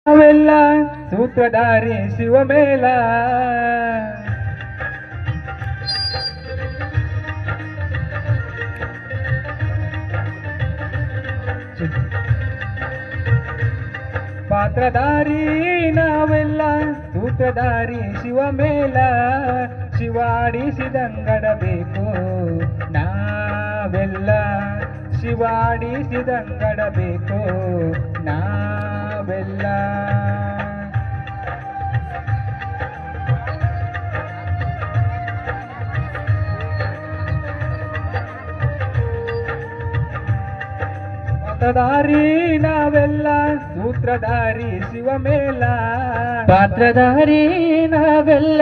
ನಾವೆಲ್ಲ ಸೂತ್ರಧಾರಿ ಶಿವಮೇಲ. ಪಾತ್ರಧಾರಿ ನಾವೆಲ್ಲ ಸೂತ್ರಧಾರಿ ಶಿವಮೇಲ. ಶಿವಾಡಿಸಿದಂಗಡಬೇಕು ನಾವೆಲ್ಲ, ಶಿವಾಡಿಸಿದಂಗಡಬೇಕು ನಾವೆಲ್ಲ. ಪಾತ್ರಧಾರಿ ನಾವೆಲ್ಲ ಸೂತ್ರಧಾರಿ ಶಿವಮೇಲ. ಪಾತ್ರಧಾರಿ ನಾವೆಲ್ಲ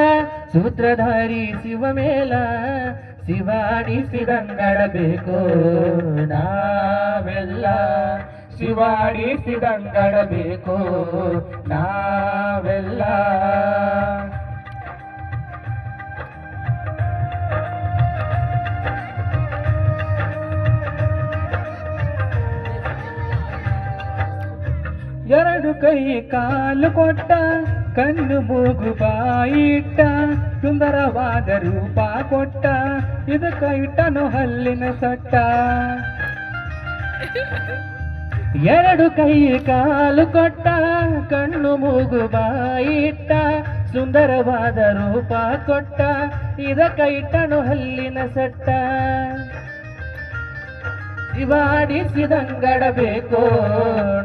ಸೂತ್ರಧಾರಿ ಶಿವಮೇಲ. ಶಿವಾಡಿಸಿದಂಗಡಬೇಕು ನಾವೆಲ್ಲ, ಶಿವಾಡಿಸಿದಂಗಡಬೇಕು ನಾವೆಲ್ಲ. ಎರಡು ಕೈ ಕಾಲು ಕೊಟ್ಟ, ಕಣ್ಣು ಮೂಗು ಬಾಯಿಟ್ಟ, ಸುಂದರವಾದ ರೂಪ ಕೊಟ್ಟ, ಇದಕ್ಕ ಇಟ್ಟನು ಹಲ್ಲಿನ ಸಟ್ಟ. ಎರಡು ಕೈ ಕಾಲು ಕೊಟ್ಟ, ಕಣ್ಣು ಮೂಗು ಬಾಯಿಟ್ಟ, ಸುಂದರವಾದ ರೂಪ ಕೊಟ್ಟ, ಇದಕ್ಕ ಇಟ್ಟನು ಹಲ್ಲಿನ ಸಟ್ಟ. ಶಿವಾಡಿಸಿದಂಗಡಬೇಕು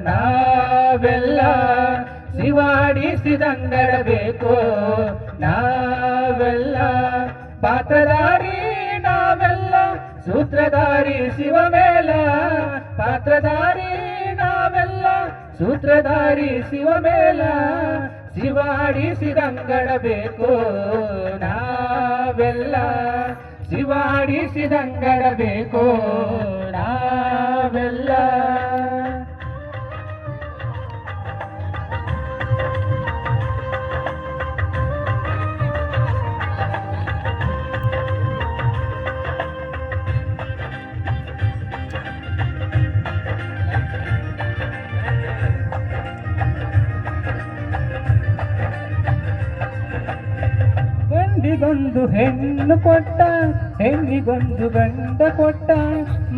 ನಾವೆಲ್ಲ, ಶಿವಾಡಿಸಿದಂಗಡಬೇಕು ನಾವೆಲ್ಲ. ಪಾತ್ರಧಾರಿ ನಾವೆಲ್ಲ ಸೂತ್ರಧಾರಿ ಶಿವಮೇಲ. ಪಾತ್ರಧಾರಿ ನಾವೆಲ್ಲ ಸೂತ್ರಧಾರಿ ಶಿವಮೇಲ. ಶಿವಾಡಿಸಿದಂಗಡಬೇಕು ನಾವೆಲ್ಲ, ಶಿವಾಡಿಸಿದಂಗಡಬೇಕು ನಾವೆಲ್ಲ. ಗಂಡಿಗೊಂದು ಹೆಣ್ಣು ಕೊಟ್ಟ, ಹೆಣ್ಣಿಗೊಂದು ಗಂಡ ಕೊಟ್ಟ,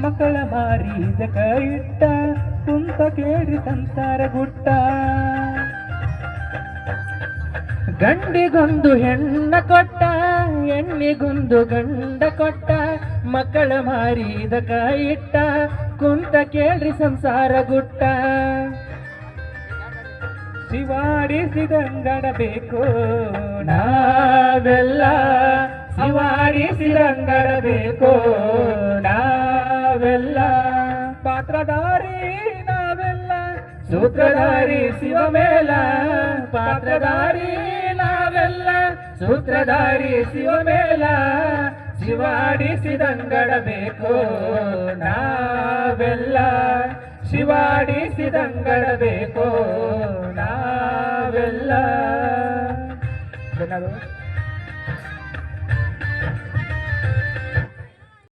ಮಕ್ಕಳ ಮಾರಿದ ಕೈಟ್ಟ, ಕುಂತ ಕೇಳಿ ಸಂಸಾರ ಗುಟ್ಟ. ಗಂಡಿಗೊಂದು ಹೆಣ್ಣ ಕೊಟ್ಟ, ಹೆಣ್ಣಿಗೊಂದು ಗಂಡ ಕೊಟ್ಟ, ಮಕ್ಕಳ ಮಾರಿದ ಕೈಟ್ಟ, ಕುಂತ ಕೇಳ್ರಿ ಸಂಸಾರ ಗುಟ್ಟ. ಶಿವಾಡಿಸಿದಂಗಡಬೇಕು ನಾವೆಲ್ಲ, ಶಿವಾಡಿಸಿದಂಗಡಬೇಕು ನಾವೆಲ್ಲ. ಪಾತ್ರಧಾರಿ ನಾವೆಲ್ಲ ಸೂತ್ರಧಾರಿ ಶಿವಮೇಲ. ಪಾತ್ರಧಾರಿ ನಾವೆಲ್ಲ ಸೂತ್ರಧಾರಿ ಶಿವಮೇಲ. ಶಿವಾಡಿಸಿದಂಗಡಬೇಕು ನಾವೆಲ್ಲ, ಶಿವಾಡಿಸಿದಂಗಡಬೇಕು ನಾವೆಲ್ಲ. ಧನ್ಯವಾದ.